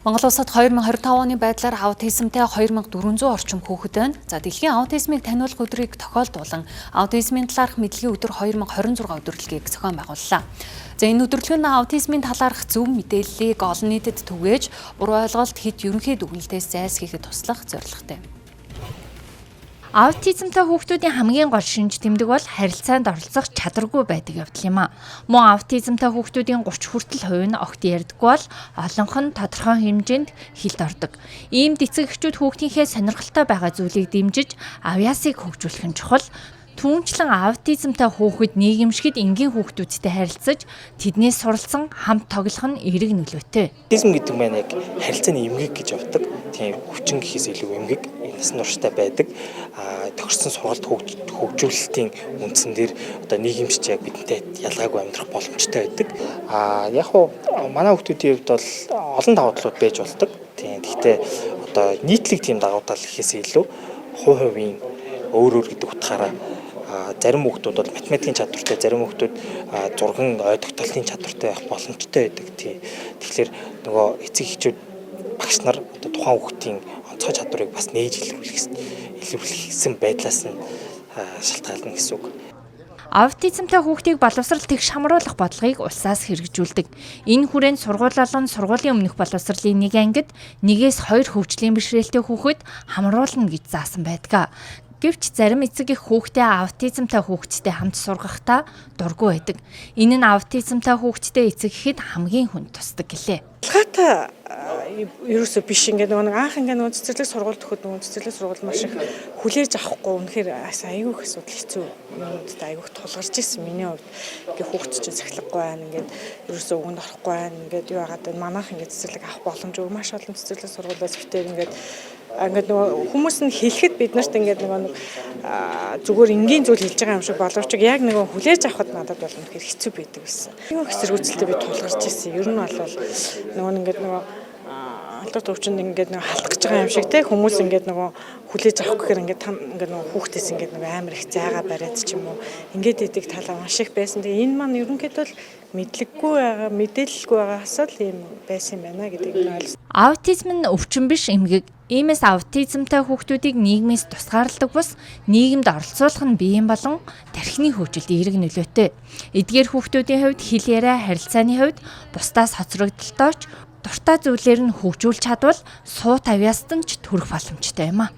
Монгол улсад 2025 оны байдлаар аутизмтай 2400 орчим хүүхэд байна. За дэлхийн аутизмыг таниулах өдрийг тохиолдуулан аутизмын талаарх мэдлэгийн өдөр 2026 өдөрлөгийг зохион байгууллаа. За энэ өдөрлөг нь аутизмын талаарх зөв мэдээллийг олон нийтэд түгээж, буруу ойлголт хэд ерөнхий дүгнэлтээс зайлсхийхэд туслах зорилготой. Аутизмтай хүүхдүүдийн хамгийн гол шинж тэмдэг бол харилцаанд оролцох чадваргүй байдаг явдал юм а. Мөн аутизмтай хүүхдүүдийн 30 хүртэл хувь нь огт ярьдаггүй бол олонх нь тодорхой хэмжээнд хэлд ордог. Ийм эцэг эхчүүд хүүхдийнхээ сонирхолтой байгаа зүйлийг дэмжиж, авьяасыг хөгжүүлэх нь чухал. Түүнчлэн аутизмтай хүүхэд нийгэмшгэд энгийн хүүхдүүдтэй харилцаж, тэднээс суралцсан хамт тоглох нь эерэг нөлөөтэй. Аутизм гэдэг маань яг харилцааны эмгэг гэж явдаг. Тийм өвчин гэхээс илүү эмгэг, насан турштай байдаг. Төгссөн сургалт хөгжүүлэлтийн үндсэн дээр одоо нийгэмшч яг бидэнтэй ялгаагүй амьдрах боломжтой байдаг. Яг уу манай хүүхдүүдийн хувьд бол олон давуу талууд байж болдог. Тийм гэхдээ одоо нийтлэг тийм давуу тал гэхээс илүү хувийн өөр гэдэг утгаараа зарим хүүхдүүд бол математикийн чадвартай, зарим хүүхдүүд зурган ой тогтоолтын чадвартай байх боломжтой байдаг. Тэгэхээр нөгөө эцэг эхчүүд багш нар одоо тухайн хүүхдийн онцгой чадварыг бас нээж илэрхийлсэн байдлаас нь шалтгаална гэсэн үг. Аутизмтай хүүхдийг боловсрал тэгш хамруулах бодлогыг улсаас хэрэгжүүлдэг. Энэ хүрээнд сургууль болон сургуулийн өмнөх боловсролын нэг ангид 1-2 хөгжлийн бишрээлтэй хүүхэд хамруулна гэж заасан байдаг. Гэвч зарим эцэг эх хүүхдээ аутизмтай хүүхэдтэй хамт сургахдаа дургүй байдаг. Энэ нь аутизмтай хүүхэдтэй эцэг эхэд хамгийн хүнд тусдаг гэлээ. Ялгаатай ерөөсөө биш ингээд нэг анх ингээд нөгөө цэцэрлэг сургуульд өгөхөд нөгөө цэцэрлэг сургууль маш их хүлээж авахгүй үнэхээр айгүйх асуудал хэцүү юмудад айгүйх тулгарч ирсэн миний хувьд. Ингээд хүүхд чинь сахилгагүй байна ингээд ерөөсөө өгөнд орохгүй байна ингээд юу яагаад вэ манайх ингээд цэцэрлэг авах боломжгүй маш олон цэцэрлэг сургуулиас битээр ингээд нөгөө хүмүүс нь хэлэхэд бид нарт ингээд нөгөө зүгээр энгийн зүйл хэлж байгаа юм шиг боловч яг нөгөө хүлээж авахд надад бол үнэхээр хэцүү байдаг байсан. Юу хэсэргүүцэлтэй би тулгарч ирсэн. Ер нь бол нөгөө ингээд нөгөө алдаа өвчнөд ингээд нөгөө халтгаж байгаа юм шиг те хүмүүс ингээд нөгөө хүлээж авах гэхээр ингээд там ингээд нөгөө хүүхдээс ингээд нөгөө амар их зайгаа бариад ч юм уу ингээд идэг талаа маш их байсан. Тэгээ энэ маань ерөнхийдөө мэдлэггүй байгаа, мэдээлэлгүй байгаас л ийм байсан юм байна гэдгийг нь ойлгосон. Аутизм нь өвчин биш эмгэг. Иймээс аутизмтай хүүхдүүдийг нийгмээс тусгаарладаг бус нийгэмд оролцуулах нь биеийн болон тархины хөгжилд эерэг нөлөөтэй. Эдгээр хүүхдүүдийн хувьд хэл яриа харилцааны хувьд бусдаас хоцрогдолтойч дуртай зүйлээр нь хөгжүүлж чадвал суу тавьяаст нь ч төрөх боломжтой юм а.